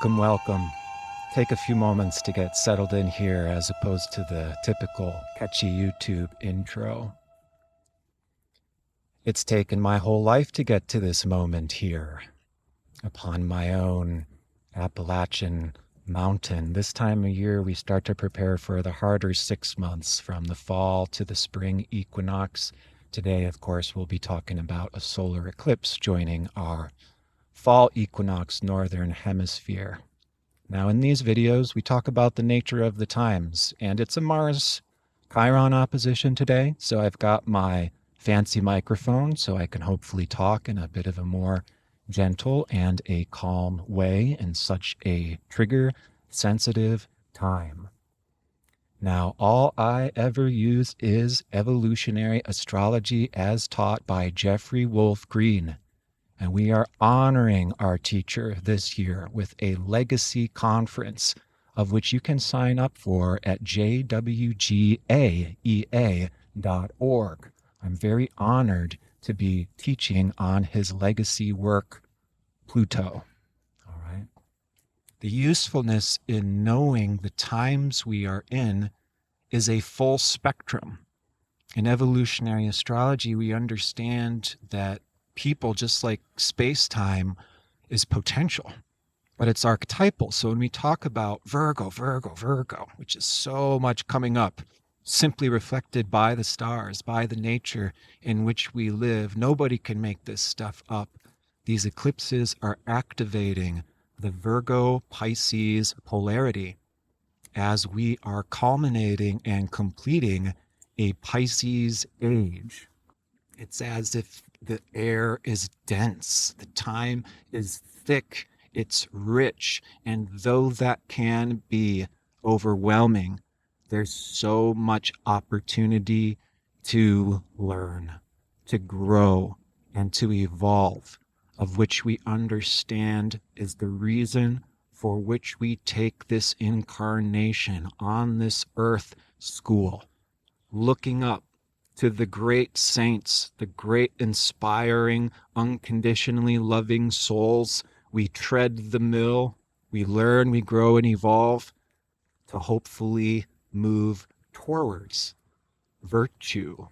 Welcome, welcome. Take a few moments to get settled in here as opposed to the typical catchy YouTube intro. It's taken my whole life to get to this moment here upon my own Appalachian mountain. This time of year, we start to prepare for the harder 6 months from the fall to the spring equinox. Today, of course, we'll be talking about a solar eclipse joining our fall equinox northern hemisphere. Now in these videos, we talk about the nature of the times, and it's a Mars-Chiron opposition today, so I've got my fancy microphone so I can hopefully talk in a bit of a more gentle and a calm way in such a trigger-sensitive time. Now, all I ever use is evolutionary astrology as taught by Jeffrey Wolf Green. And we are honoring our teacher this year with a legacy conference, of which you can sign up for at jwgaea.org. I'm very honored to be teaching on his legacy work, Pluto. All right. The usefulness in knowing the times we are in is a full spectrum. In evolutionary astrology, we understand that people, just like space-time, is potential, but it's archetypal. So when we talk about Virgo, which is so much coming up, simply reflected by the stars, by the nature in which we live, nobody can make this stuff up. These eclipses are activating the Virgo-Pisces polarity as we are culminating and completing a Pisces age. It's as if the air is dense, the time is thick, it's rich, and though that can be overwhelming, there's so much opportunity to learn, to grow, and to evolve, of which we understand is the reason for which we take this incarnation on this earth school, looking up to the great saints, the great inspiring, unconditionally loving souls. We tread the mill, we learn, we grow and evolve to hopefully move towards virtue.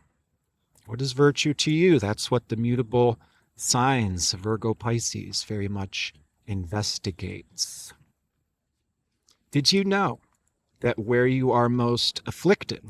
What is virtue to you? That's what the mutable signs, Virgo-Pisces, very much investigates. Did you know that where you are most afflicted,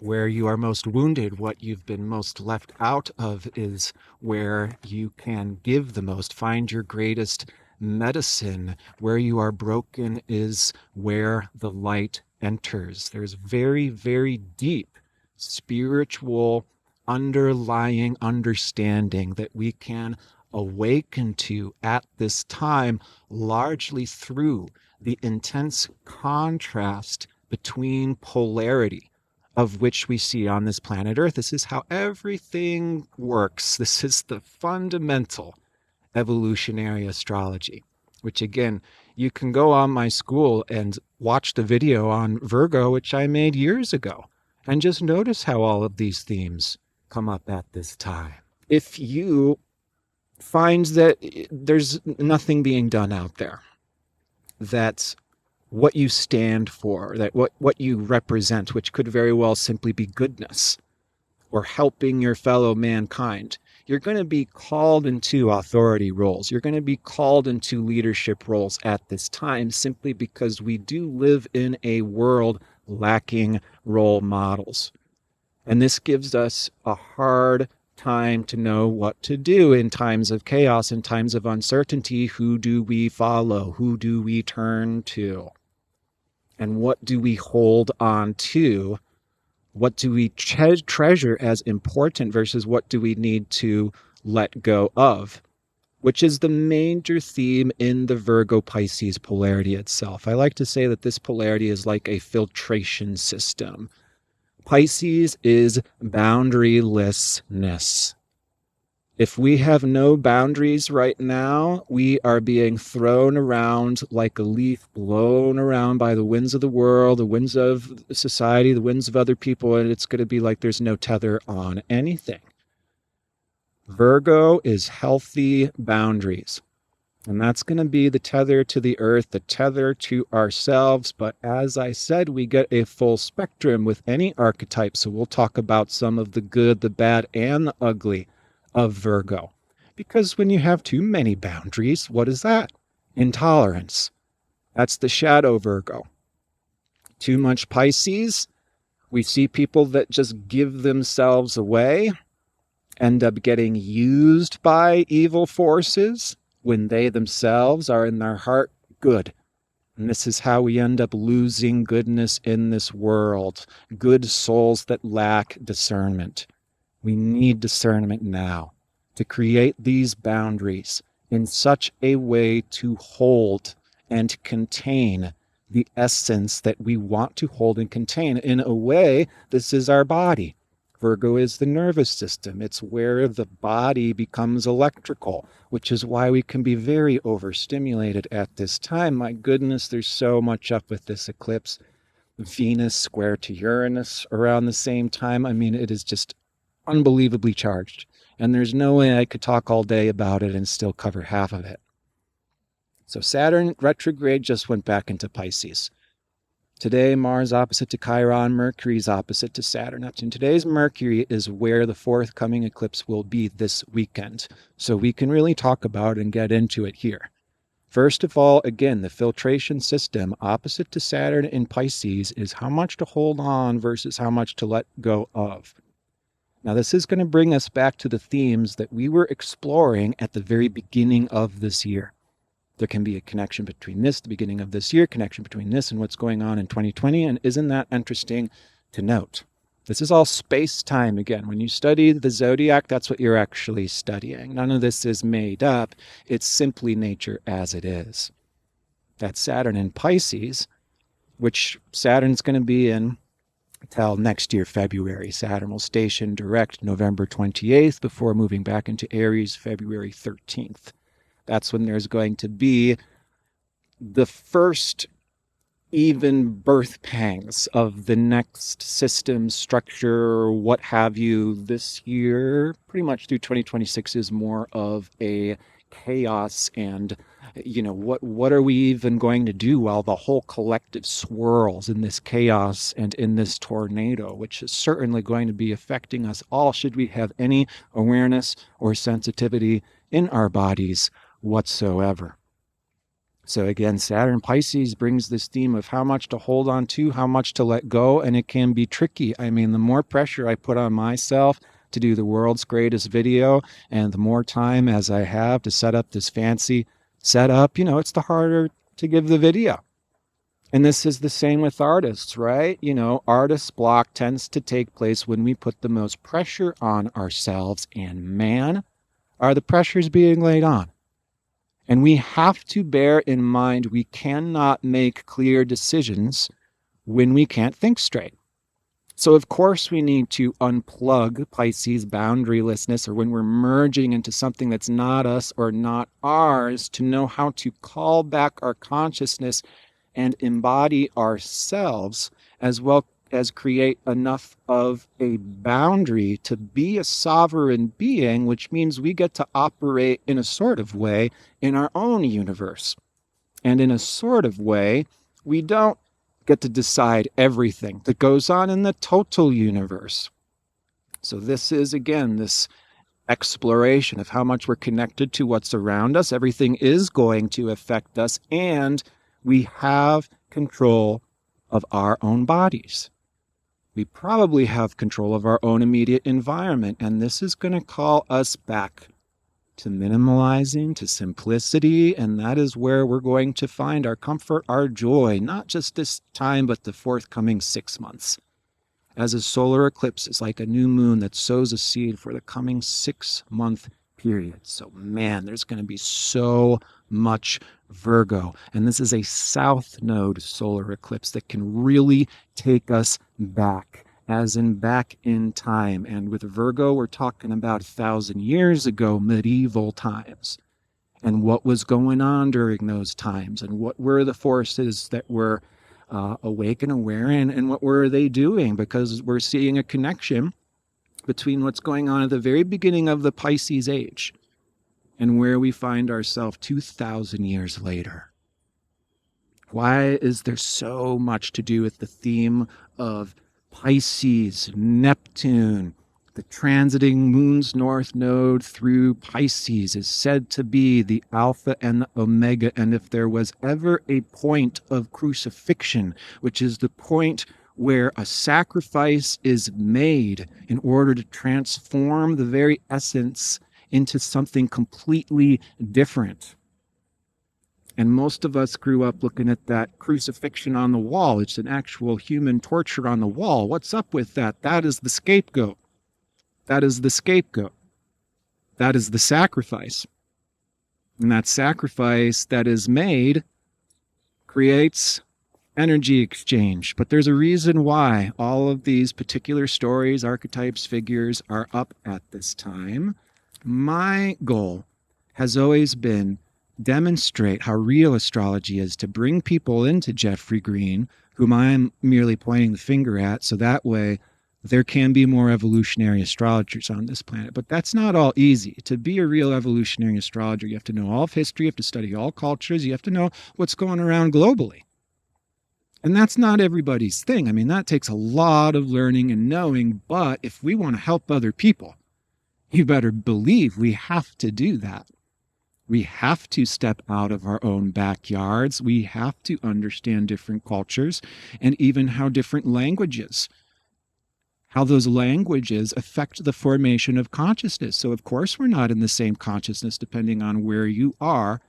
where you are most wounded, what you've been most left out of is where you can give the most, find your greatest medicine. Where you are broken is where the light enters. There's very, very deep spiritual underlying understanding that we can awaken to at this time, largely through the intense contrast between polarity, of which we see on this planet Earth. This is how everything works. This is the fundamental evolutionary astrology, which again, you can go on my school and watch the video on Virgo, which I made years ago, and just notice how all of these themes come up at this time. If you find that there's nothing being done out there, that's what you stand for, that what you represent, which could very well simply be goodness or helping your fellow mankind, you're going to be called into authority roles. You're going to be called into leadership roles at this time simply because we do live in a world lacking role models. And this gives us a hard time to know what to do in times of chaos, in times of uncertainty. Who do we follow? Who do we turn to? And what do we hold on to? What do we treasure as important versus what do we need to let go of? Which is the major theme in the Virgo-Pisces polarity itself. I like to say that this polarity is like a filtration system. Pisces is boundarylessness. If we have no boundaries right now, we are being thrown around like a leaf blown around by the winds of the world, the winds of society, the winds of other people, and it's going to be like there's no tether on anything. Virgo is healthy boundaries. And that's going to be the tether to the earth, the tether to ourselves. But as I said, we get a full spectrum with any archetype. So we'll talk about some of the good, the bad, and the ugly of Virgo. Because when you have too many boundaries, what is that? Intolerance. That's the shadow Virgo. Too much Pisces. We see people that just give themselves away, end up getting used by evil forces when they themselves are in their heart good. And this is how we end up losing goodness in this world. Good souls that lack discernment. We need discernment now to create these boundaries in such a way to hold and contain the essence that we want to hold and contain. In a way, this is our body. Virgo is the nervous system. It's where the body becomes electrical, which is why we can be very overstimulated at this time. My goodness, there's so much up with this eclipse. Venus square to Uranus around the same time. I mean, it is just unbelievably charged. And there's no way I could talk all day about it and still cover half of it. So Saturn retrograde just went back into Pisces. Today, Mars opposite to Chiron, Mercury is opposite to Saturn. Neptune. Today's Mercury is where the forthcoming eclipse will be this weekend. So we can really talk about and get into it here. First of all, again, the filtration system opposite to Saturn in Pisces is how much to hold on versus how much to let go of. Now, this is going to bring us back to the themes that we were exploring at the very beginning of this year. There can be a connection between this, the beginning of this year, connection between this and what's going on in 2020. And isn't that interesting to note? This is all space-time again. When you study the zodiac, that's what you're actually studying. None of this is made up. It's simply nature as it is. That's Saturn in Pisces, which Saturn's going to be in till next year, February. Saturn will station direct November 28th before moving back into Aries, February 13th. That's when there's going to be the first even birth pangs of the next system, structure, what have you. This year, pretty much through 2026, is more of a chaos and, what are we even going to do while the whole collective swirls in this chaos and in this tornado, which is certainly going to be affecting us all should we have any awareness or sensitivity in our bodies whatsoever. So again, Saturn Pisces brings this theme of how much to hold on to, how much to let go, and it can be tricky. I mean, the more pressure I put on myself to do the world's greatest video, and the more time as I have to set up this fancy setup, it's the harder to give the video. And this is the same with artists, right? Artist block tends to take place when we put the most pressure on ourselves, and man, are the pressures being laid on. And we have to bear in mind we cannot make clear decisions when we can't think straight. So of course we need to unplug Pisces boundarylessness, or when we're merging into something that's not us or not ours, to know how to call back our consciousness and embody ourselves, as well as create enough of a boundary to be a sovereign being, which means we get to operate in a sort of way in our own universe. And in a sort of way, we don't get to decide everything that goes on in the total universe. So this is, again, this exploration of how much we're connected to what's around us. Everything is going to affect us, and we have control of our own bodies. We probably have control of our own immediate environment, and this is going to call us back to minimalizing, to simplicity, and that is where we're going to find our comfort, our joy, not just this time, but the forthcoming 6 months. As a solar eclipse is like a new moon that sows a seed for the coming 6-month period. So man, there's going to be so much Virgo, and this is a south node solar eclipse that can really take us back, as in back in time. And with Virgo, we're talking about 1,000 years ago, medieval times, and what was going on during those times, and what were the forces that were awake and aware, and what were they doing, because we're seeing a connection between what's going on at the very beginning of the Pisces age and where we find ourselves 2,000 years later. Why is there so much to do with the theme of Pisces, Neptune? The transiting moon's north node through Pisces is said to be the Alpha and the Omega. And if there was ever a point of crucifixion, which is the point where a sacrifice is made in order to transform the very essence into something completely different. And most of us grew up looking at that crucifixion on the wall. It's an actual human torture on the wall. What's up with that? That is the scapegoat. That is the scapegoat. That is the sacrifice. And that sacrifice that is made creates energy exchange. But there's a reason why all of these particular stories, archetypes, figures are up at this time. My goal has always been demonstrate how real astrology is, to bring people into Jeffrey Green, whom I'm merely pointing the finger at, so that way there can be more evolutionary astrologers on this planet. But that's not all easy. To be a real evolutionary astrologer, you have to know all of history, you have to study all cultures, you have to know what's going around globally. And that's not everybody's thing. I mean, that takes a lot of learning and knowing, but if we want to help other people, you better believe we have to do that. We have to step out of our own backyards. We have to understand different cultures and even how different languages, how those languages affect the formation of consciousness. So of course we're not in the same consciousness depending on where you are,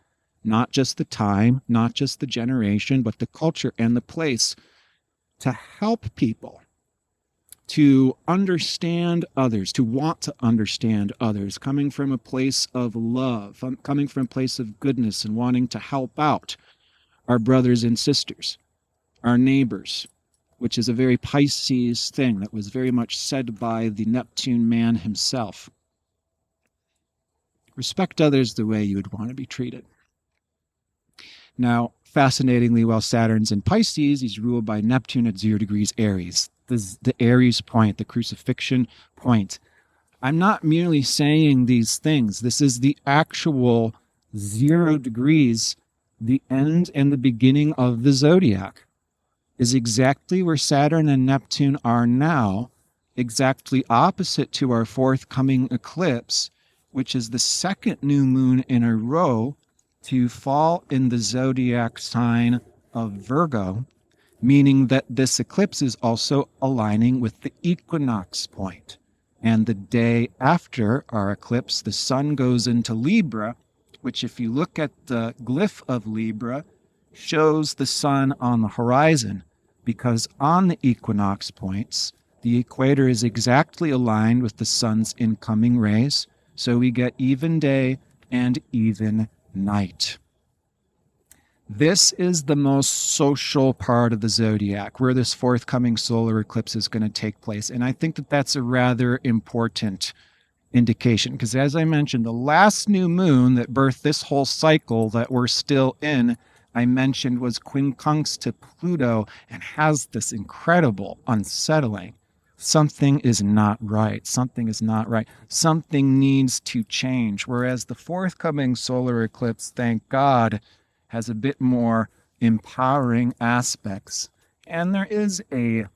not just the time, not just the generation, but the culture and the place, to help people to understand others, to want to understand others, coming from a place of love, coming from a place of goodness and wanting to help out our brothers and sisters, our neighbors, which is a very Pisces thing that was very much said by the Neptune man himself. Respect others the way you would want to be treated. Now, fascinatingly, while Saturn's in Pisces, he's ruled by Neptune at 0 degrees Aries. The Aries point, the crucifixion point. I'm not merely saying these things. This is the actual 0 degrees, the end and the beginning of the zodiac, is exactly where Saturn and Neptune are now, exactly opposite to our forthcoming eclipse, which is the second new moon in a row to fall in the zodiac sign of Virgo, meaning that this eclipse is also aligning with the equinox point. And the day after our eclipse, the sun goes into Libra, which if you look at the glyph of Libra, shows the sun on the horizon, because on the equinox points, the equator is exactly aligned with the sun's incoming rays, so we get even day and even night. This is the most social part of the zodiac, where this forthcoming solar eclipse is going to take place. And I think that that's a rather important indication, because as I mentioned, the last new moon that birthed this whole cycle that we're still in, I mentioned, was quincunx to Pluto and has this incredible unsettling. Something is not right. Something is not right. Something needs to change. Whereas the forthcoming solar eclipse, thank God, has a bit more empowering aspects. And there is a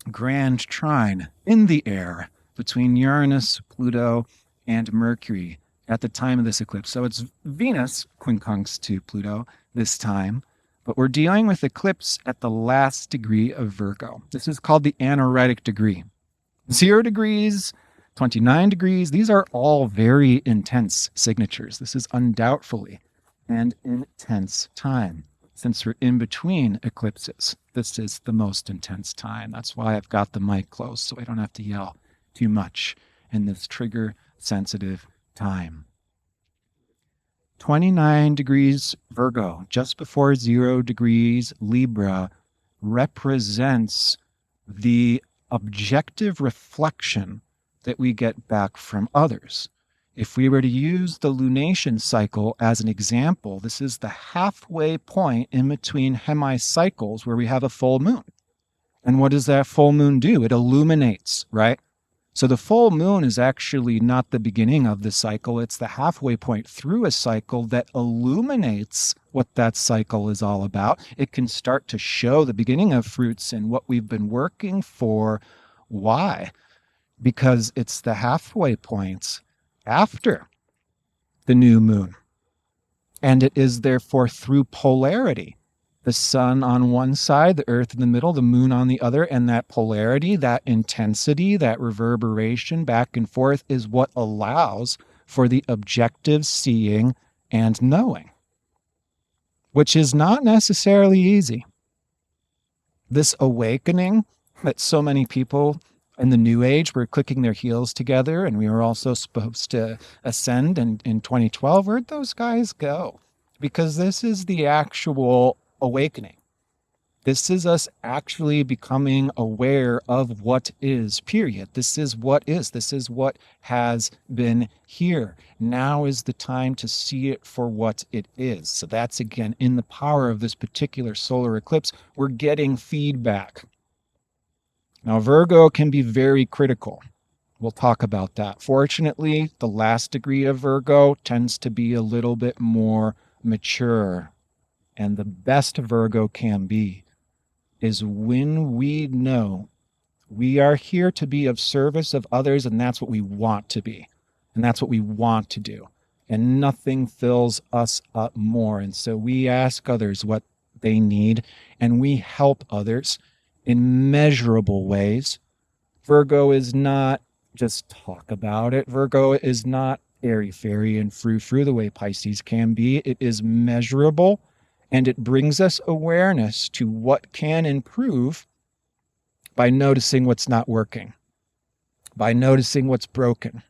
grand trine in the air between Uranus, Pluto, and Mercury at the time of this eclipse. So it's Venus quincunx to Pluto this time, but we're dealing with eclipse at the last degree of Virgo. This is called the anaretic degree. 0 degrees, 29 degrees, these are all very intense signatures. This is undoubtedly an intense time. Since we're in between eclipses, this is the most intense time. That's why I've got the mic closed, so I don't have to yell too much in this trigger-sensitive time. 29 degrees Virgo, just before 0 degrees Libra, represents the objective reflection that we get back from others. If we were to use the lunation cycle as an example, this is the halfway point in between hemicycles where we have a full moon. And what does that full moon do? It illuminates, right? So the full moon is actually not the beginning of the cycle. It's the halfway point through a cycle that illuminates what that cycle is all about. It can start to show the beginning of fruits and what we've been working for. Why? Because it's the halfway points after the new moon. And it is therefore through polarity. The sun on one side, the earth in the middle, the moon on the other, and that polarity, that intensity, that reverberation back and forth is what allows for the objective seeing and knowing, which is not necessarily easy. This awakening that so many people in the New Age were clicking their heels together, and we were also supposed to ascend in 2012. Where'd those guys go? Because this is the actual awakening. This is us actually becoming aware of what is, period. This is what is. This is what has been here. Now is the time to see it for what it is. So that's, again, in the power of this particular solar eclipse, we're getting feedback. Now, Virgo can be very critical. We'll talk about that. Fortunately, the last degree of Virgo tends to be a little bit more mature. And the best Virgo can be is when we know we are here to be of service of others, and that's what we want to be. And that's what we want to do. And nothing fills us up more. And so we ask others what they need, and we help others in measurable ways. Virgo is not just talk about it. Virgo is not airy-fairy and frou-frou the way Pisces can be. It is measurable. And it brings us awareness to what can improve by noticing what's not working, by noticing what's broken.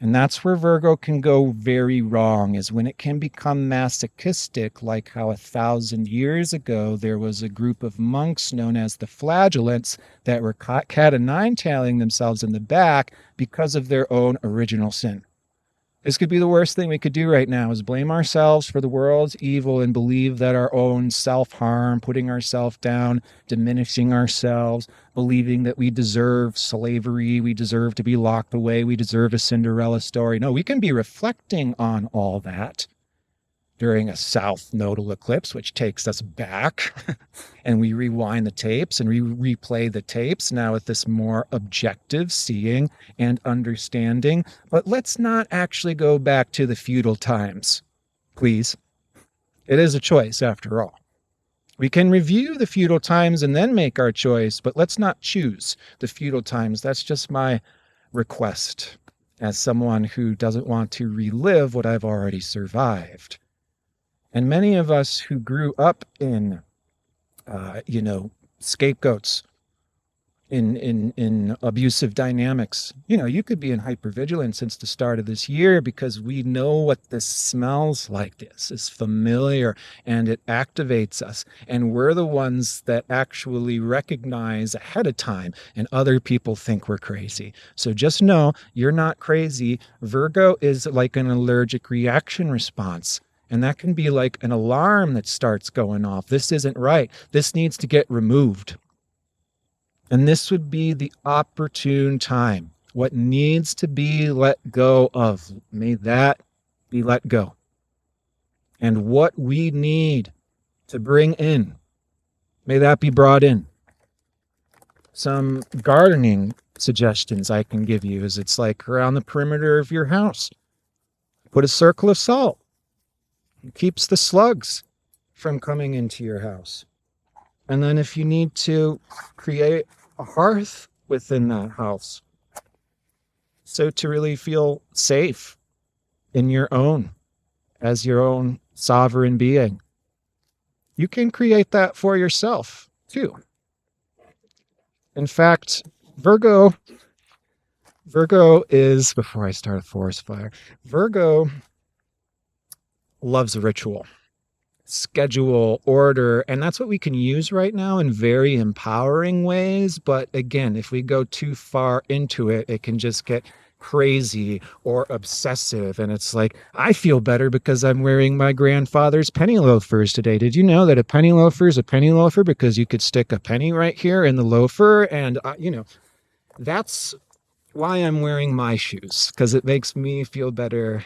And that's where Virgo can go very wrong, is when it can become masochistic, like how 1,000 years ago there was a group of monks known as the Flagellants that were cat and nine-tailing themselves in the back because of their own original sin. This could be the worst thing we could do right now, is blame ourselves for the world's evil and believe that our own self-harm, putting ourselves down, diminishing ourselves, believing that we deserve slavery, we deserve to be locked away, we deserve a Cinderella story. No, we can be reflecting on all that during a south nodal eclipse, which takes us back, and we rewind the tapes and replay the tapes now with this more objective seeing and understanding. But let's not actually go back to the feudal times, please. It is a choice after all. We can review the feudal times and then make our choice, but let's not choose the feudal times. That's just my request as someone who doesn't want to relive what I've already survived. And many of us who grew up in, scapegoats, in abusive dynamics, you could be in hypervigilance since the start of this year because we know what this smells like. This is familiar and it activates us. And we're the ones that actually recognize ahead of time, and other people think we're crazy. So just know you're not crazy. Virgo is like an allergic reaction response. And that can be like an alarm that starts going off. This isn't right. This needs to get removed. And this would be the opportune time. What needs to be let go of, may that be let go. And what we need to bring in, may that be brought in. Some gardening suggestions I can give you is it's like around the perimeter of your house. Put a circle of salt. It keeps the slugs from coming into your house. And then if you need to create a hearth within that house, so to really feel safe in your own, as your own sovereign being, you can create that for yourself too. In fact, Virgo is, before I start a forest fire, Virgo loves ritual, schedule, order, and that's what we can use right now in very empowering ways. But again, if we go too far into it, it can just get crazy or obsessive. And it's like, I feel better because I'm wearing my grandfather's penny loafers today. Did you know that a penny loafer is a penny loafer because you could stick a penny right here in the loafer? And, that's why I'm wearing my shoes, because it makes me feel better.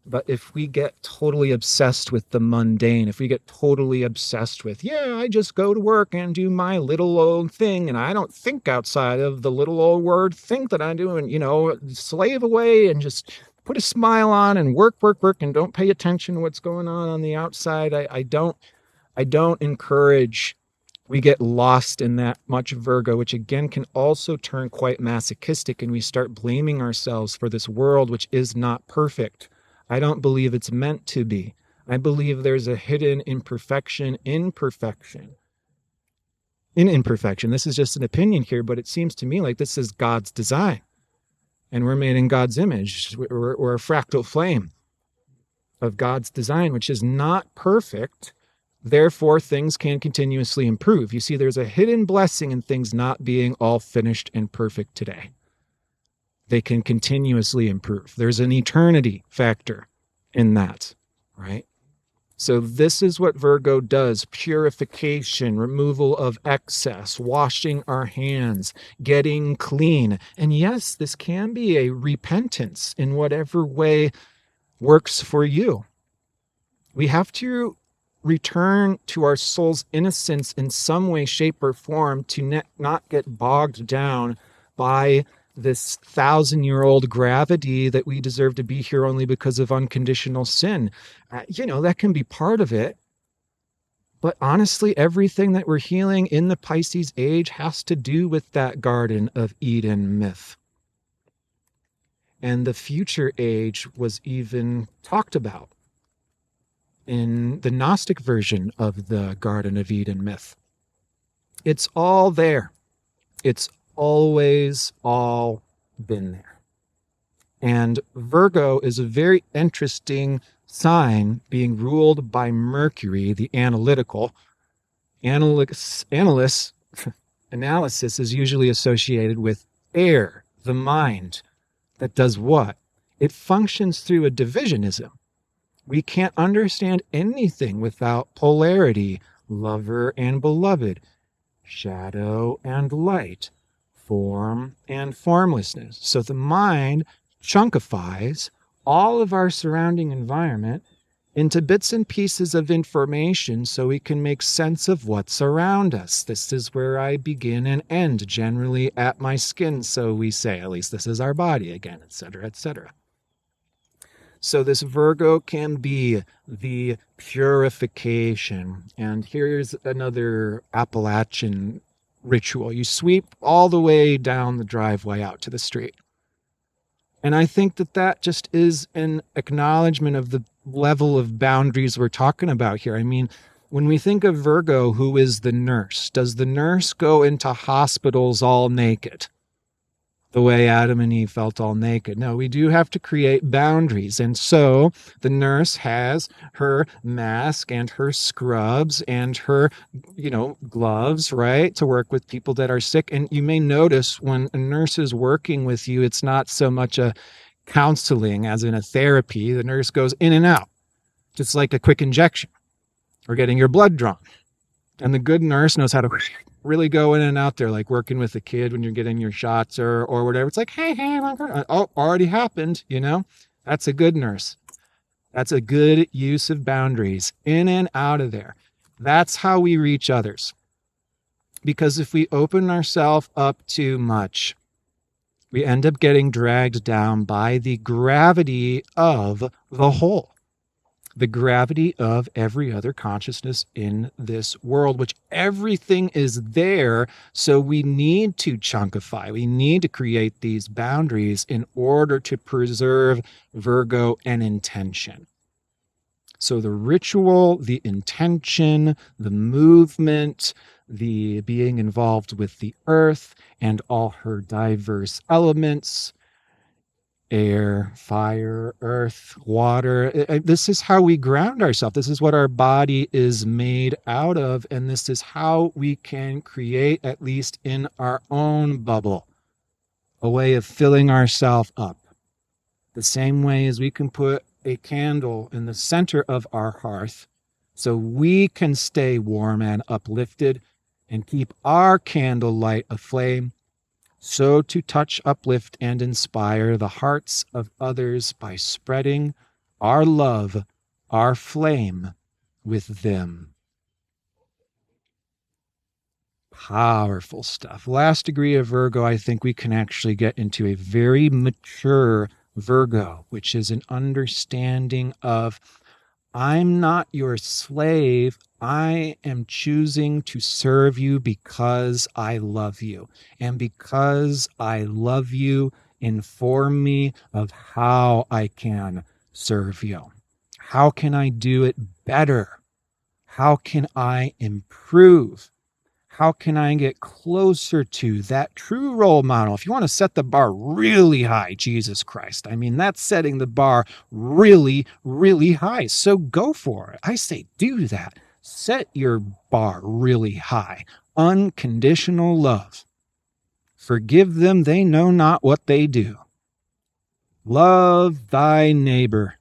But if we get totally obsessed with the mundane, if we get totally obsessed with, yeah, I just go to work and do my little old thing, and I don't think outside of the little old word think that I do, and, slave away and just put a smile on and work, work, work, and don't pay attention to what's going on the outside. I don't encourage we get lost in that much Virgo, which again can also turn quite masochistic, and we start blaming ourselves for this world which is not perfect. I don't believe it's meant to be. I believe there's a hidden imperfection in imperfection. This is just an opinion here, but it seems to me like this is God's design, and we're made in God's image. We're a fractal flame of God's design, which is not perfect. Therefore, things can continuously improve. You see, there's a hidden blessing in things not being all finished and perfect today. They can continuously improve. There's an eternity factor in that, right? So this is what Virgo does: purification, removal of excess, washing our hands, getting clean. And yes, this can be a repentance in whatever way works for you. We have to return to our soul's innocence in some way, shape, or form to not get bogged down by this 1,000-year-old gravity that we deserve to be here only because of unconditional sin. That can be part of it. But honestly, everything that we're healing in the Pisces age has to do with that Garden of Eden myth. And the future age was even talked about in the Gnostic version of the Garden of Eden myth. It's all there. It's always all been there. And Virgo is a very interesting sign, being ruled by Mercury, the analytical. Analysis is usually associated with air, the mind, that does what? It functions through a divisionism. We can't understand anything without polarity, lover and beloved, shadow and light, form and formlessness. So the mind chunkifies all of our surrounding environment into bits and pieces of information so we can make sense of what's around us. This is where I begin and end, generally at my skin, so we say. At least this is our body again, etc., etc. So this Virgo can be the purification. And here's another Appalachian ritual. You sweep all the way down the driveway out to the street. And I think that just is an acknowledgement of the level of boundaries we're talking about here. I mean, when we think of Virgo, who is the nurse? Does the nurse go into hospitals all naked, the way Adam and Eve felt all naked? No, we do have to create boundaries. And so the nurse has her mask and her scrubs and her, gloves, right, to work with people that are sick. And you may notice when a nurse is working with you, it's not so much a counseling as in a therapy. The nurse goes in and out, just like a quick injection or getting your blood drawn. And the good nurse knows how to really go in and out there, like working with a kid when you're getting your shots or whatever. It's like, hey, oh, already happened, That's a good nurse. That's a good use of boundaries, in and out of there. That's how we reach others. Because if we open ourselves up too much, we end up getting dragged down by the gravity of the whole. The gravity of every other consciousness in this world, which everything is there. So we need to chunkify. We need to create these boundaries in order to preserve Virgo and intention. So the ritual, the intention, the movement, the being involved with the earth and all her diverse elements, air, fire, earth, water. This is how we ground ourselves. This is what our body is made out of. And this is how we can create, at least in our own bubble, a way of filling ourselves up. The same way as we can put a candle in the center of our hearth so we can stay warm and uplifted and keep our candle light aflame. so to touch, uplift, and inspire the hearts of others by spreading our love, our flame with them. Powerful stuff. Last degree of Virgo, I think we can actually get into a very mature Virgo, which is an understanding of, I'm not your slave. I am choosing to serve you because I love you. And because I love you, inform me of how I can serve you. How can I do it better? How can I improve? How can I get closer to that true role model? If you want to set the bar really high, Jesus Christ, I mean, that's setting the bar really, really high. So go for it. I say do that. Set your bar really high. Unconditional love. Forgive them, they know not what they do. Love thy neighbor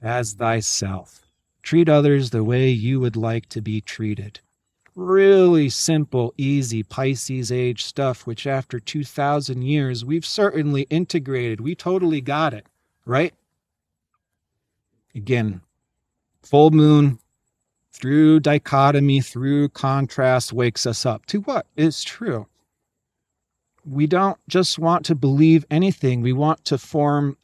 as thyself. Treat others the way you would like to be treated. Really simple, easy Pisces age stuff, which after 2,000 years, we've certainly integrated. We totally got it, right? Again, full moon through dichotomy, through contrast, wakes us up to what is true. We don't just want to believe anything. We want to form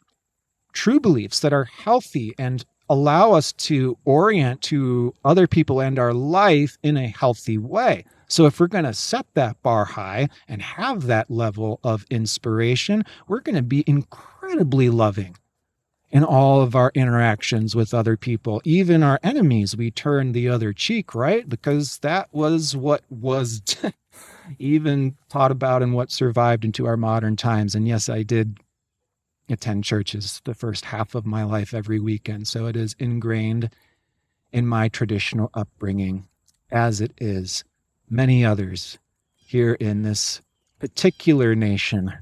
true beliefs that are healthy and allow us to orient to other people and our life in a healthy way. So if we're going to set that bar high and have that level of inspiration, we're going to be incredibly loving in all of our interactions with other people. Even our enemies, we turn the other cheek, right? Because that was what was even taught about and what survived into our modern times. And yes, I did attend churches the first half of my life every weekend. So it is ingrained in my traditional upbringing, as it is many others here in this particular nation.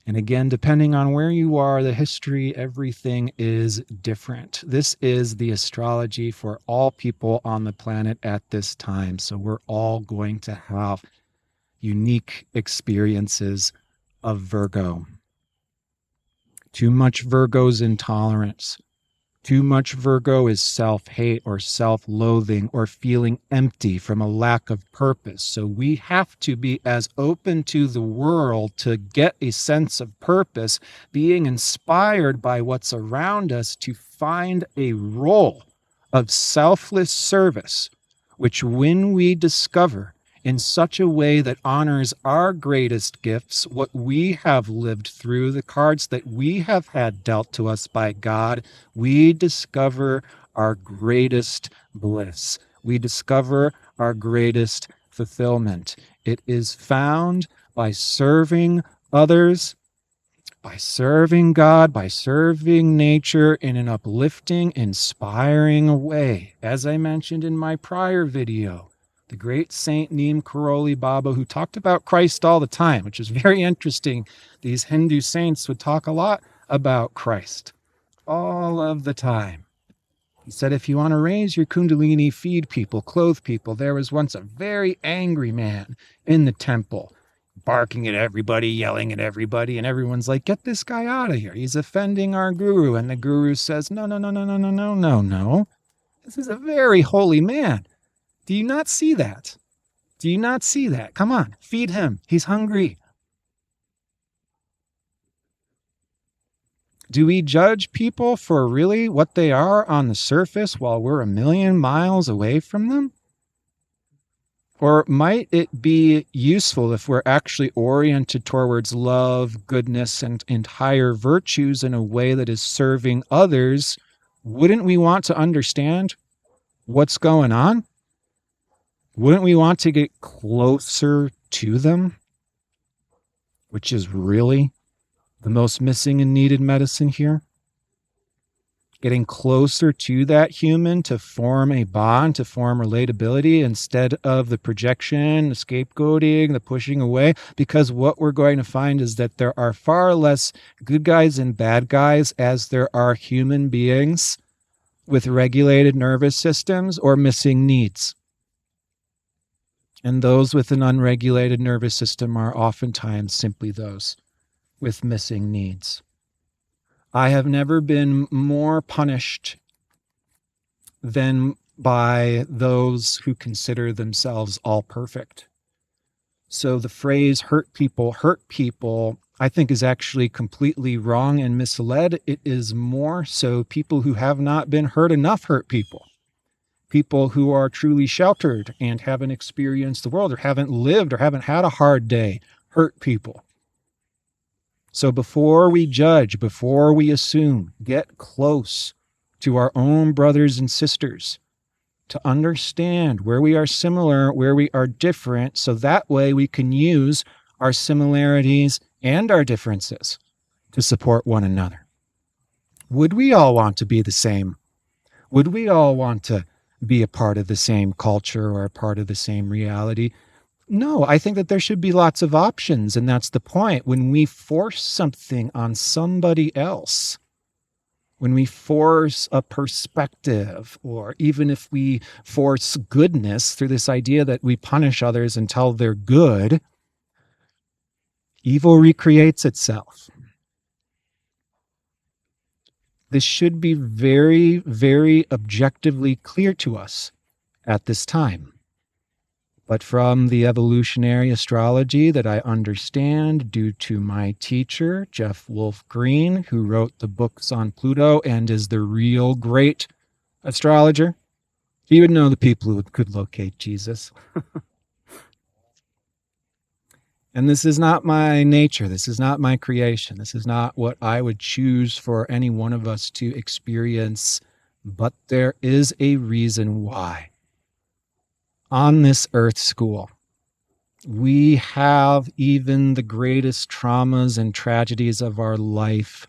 And again, depending on where you are, the history, everything is different. This is the astrology for all people on the planet at this time. So we're all going to have unique experiences of Virgo. Too much Virgo's intolerance. Too much Virgo is self-hate or self-loathing or feeling empty from a lack of purpose. So we have to be as open to the world to get a sense of purpose, being inspired by what's around us to find a role of selfless service, which when we discover in such a way that honors our greatest gifts, what we have lived through, the cards that we have had dealt to us by God, we discover our greatest bliss. We discover our greatest fulfillment. It is found by serving others, by serving God, by serving nature in an uplifting, inspiring way. As I mentioned in my prior video, the great Saint Neem Karoli Baba, who talked about Christ all the time, which is very interesting. These Hindu saints would talk a lot about Christ all of the time. He said, if you want to raise your kundalini, feed people, clothe people, there was once a very angry man in the temple, barking at everybody, yelling at everybody, and everyone's like, get this guy out of here. He's offending our guru. And the guru says, no, no, no, no, no, no, no, no, no. This is a very holy man. Do you not see that? Do you not see that? Come on, feed him. He's hungry. Do we judge people for really what they are on the surface while we're a million miles away from them? Or might it be useful if we're actually oriented towards love, goodness, and higher virtues in a way that is serving others? Wouldn't we want to understand what's going on? Wouldn't we want to get closer to them? Which is really the most missing and needed medicine here. Getting closer to that human to form a bond, to form relatability instead of the projection, the scapegoating, the pushing away. Because what we're going to find is that there are far less good guys and bad guys as there are human beings with regulated nervous systems or missing needs. And those with an unregulated nervous system are oftentimes simply those with missing needs. I have never been more punished than by those who consider themselves all perfect. So the phrase hurt people, I think is actually completely wrong and misled. It is more so people who have not been hurt enough hurt people. People who are truly sheltered and haven't experienced the world or haven't lived or haven't had a hard day hurt people. So before we judge, before we assume, get close to our own brothers and sisters to understand where we are similar, where we are different, so that way we can use our similarities and our differences to support one another. Would we all want to be the same? Would we all want to be a part of the same culture or a part of the same reality? No, I think that there should be lots of options, and that's the point. When we force something on somebody else, when we force a perspective, or even if we force goodness through this idea that we punish others until they're good, evil recreates itself. This should be very, very objectively clear to us at this time. But from the evolutionary astrology that I understand due to my teacher, Jeff Wolf Green, who wrote the books on Pluto and is the real great astrologer, he would know the people who could locate Jesus. And this is not my nature. This is not my creation. This is not what I would choose for any one of us to experience. But there is a reason why. On this earth school, we have even the greatest traumas and tragedies of our life.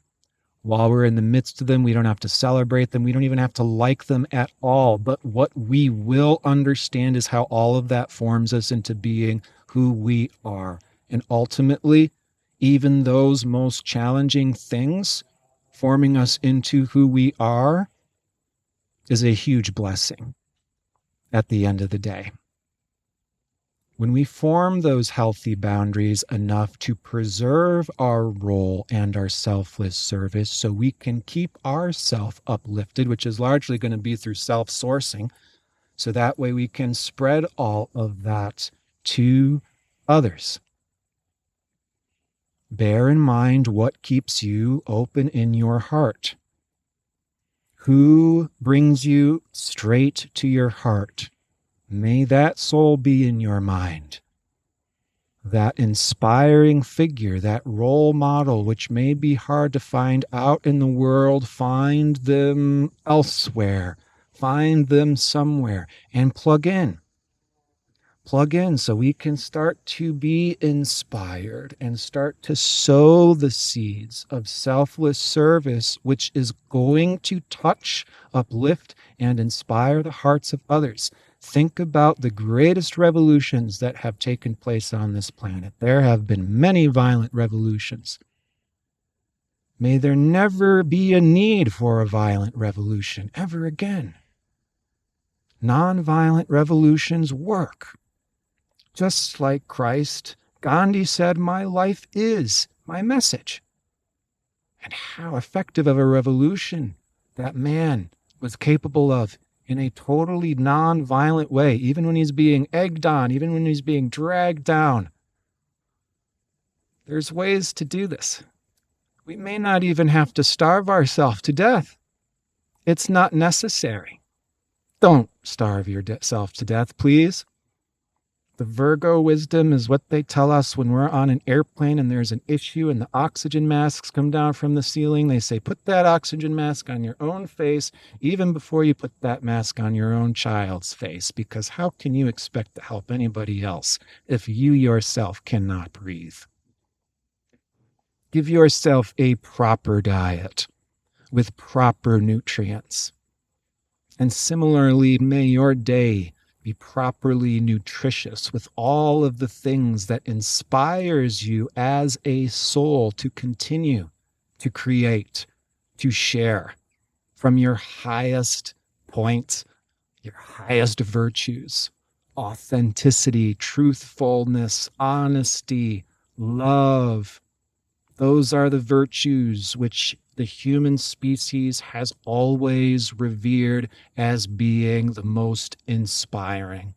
While we're in the midst of them, we don't have to celebrate them. We don't even have to like them at all. But what we will understand is how all of that forms us into being who we are. And ultimately, even those most challenging things forming us into who we are is a huge blessing at the end of the day. When we form those healthy boundaries enough to preserve our role and our selfless service so we can keep ourself uplifted, which is largely going to be through self-sourcing, so that way we can spread all of that to others. Bear in mind what keeps you open in your heart. Who brings you straight to your heart? May that soul be in your mind. That inspiring figure, that role model, which may be hard to find out in the world, find them elsewhere. Find them somewhere and plug in. Plug in so we can start to be inspired and start to sow the seeds of selfless service, which is going to touch, uplift, and inspire the hearts of others. Think about the greatest revolutions that have taken place on this planet. There have been many violent revolutions. May there never be a need for a violent revolution ever again. Nonviolent revolutions work. Just like Christ, Gandhi said, "My life is my message." And how effective of a revolution that man was capable of in a totally non-violent way, even when he's being egged on, even when he's being dragged down. There's ways to do this. We may not even have to starve ourselves to death. It's not necessary. Don't starve yourself to death, please. The Virgo wisdom is what they tell us when we're on an airplane and there's an issue and the oxygen masks come down from the ceiling. They say, put that oxygen mask on your own face even before you put that mask on your own child's face, because how can you expect to help anybody else if you yourself cannot breathe? Give yourself a proper diet with proper nutrients. And similarly, may your day be properly nutritious with all of the things that inspires you as a soul to continue to create, to share from your highest point, your highest virtues authenticity, truthfulness, honesty, love. Those are the virtues which the human species has always revered as being the most inspiring.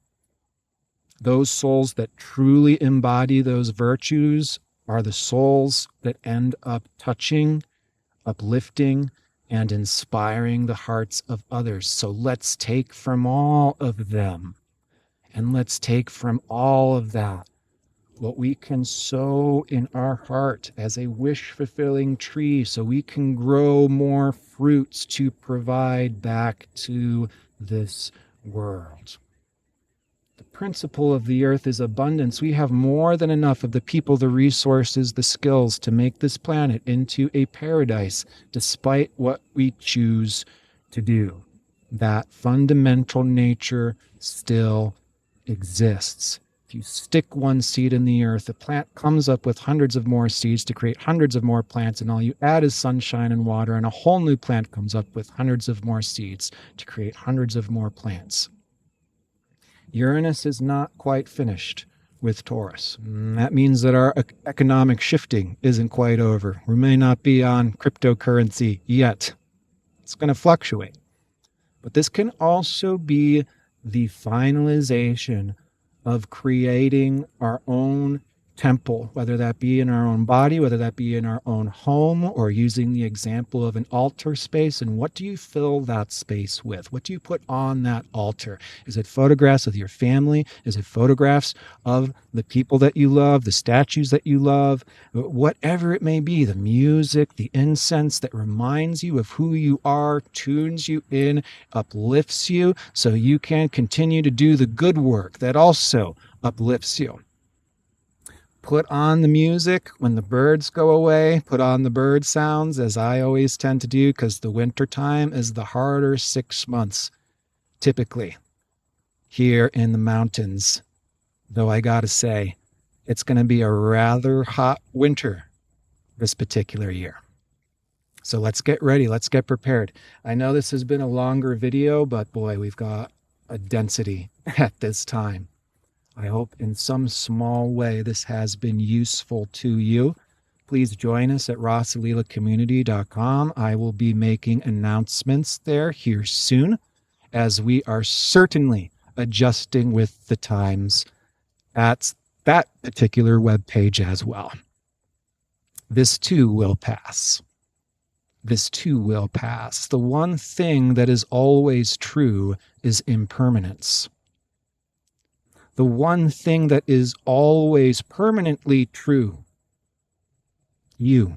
Those souls that truly embody those virtues are the souls that end up touching, uplifting, and inspiring the hearts of others. So let's take from all of them, and let's take from all of that what we can sow in our heart as a wish-fulfilling tree, so we can grow more fruits to provide back to this world. The principle of the earth is abundance. We have more than enough of the people, the resources, the skills to make this planet into a paradise, despite what we choose to do. That fundamental nature still exists. If you stick one seed in the earth, the plant comes up with hundreds of more seeds to create hundreds of more plants, and all you add is sunshine and water, and a whole new plant comes up with hundreds of more seeds to create hundreds of more plants. Uranus is not quite finished with Taurus. That means that our economic shifting isn't quite over. We may not be on cryptocurrency yet. It's going to fluctuate. But this can also be the finalization of creating our own temple, whether that be in our own body, whether that be in our own home, or using the example of an altar space. And what do you fill that space with? What do you put on that altar? Is it photographs of your family? Is it photographs of the people that you love, the statues that you love, whatever it may be, the music, the incense that reminds you of who you are, tunes you in, uplifts you, so you can continue to do the good work that also uplifts you. Put on the music when the birds go away. Put on the bird sounds, as I always tend to do, because the winter time is the harder 6 months, typically, here in the mountains. Though I gotta say, it's going to be a rather hot winter this particular year. So let's get ready. Let's get prepared. I know this has been a longer video, but boy, we've got a density at this time. I hope in some small way this has been useful to you. Please join us at rosalilacommunity.com. I will be making announcements there here soon, as we are certainly adjusting with the times at that particular webpage as well. This too will pass. This too will pass. The one thing that is always true is impermanence. The one thing that is always permanently true, you,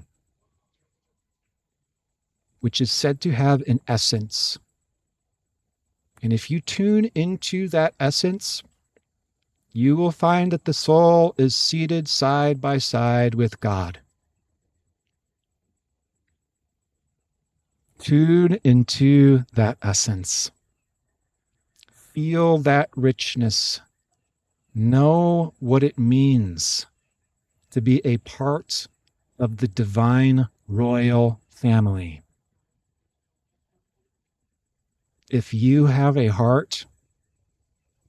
which is said to have an essence. And if you tune into that essence, you will find that the soul is seated side by side with God. Tune into that essence. Feel that richness. Know what it means to be a part of the divine royal family. If you have a heart,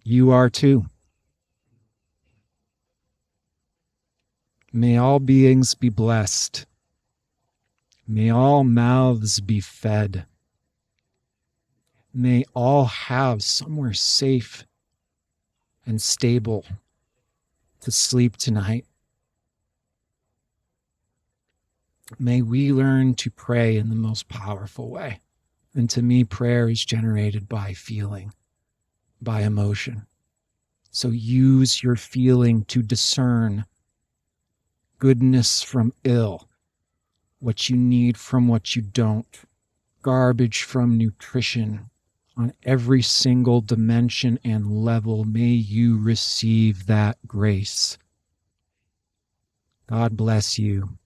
you are too. May all beings be blessed. May all mouths be fed. May all have somewhere safe and stable to sleep tonight. May we learn to pray in the most powerful way. And to me, prayer is generated by feeling, by emotion. So use your feeling to discern goodness from ill, what you need from what you don't, garbage from nutrition. On every single dimension and level, may you receive that grace. God bless you.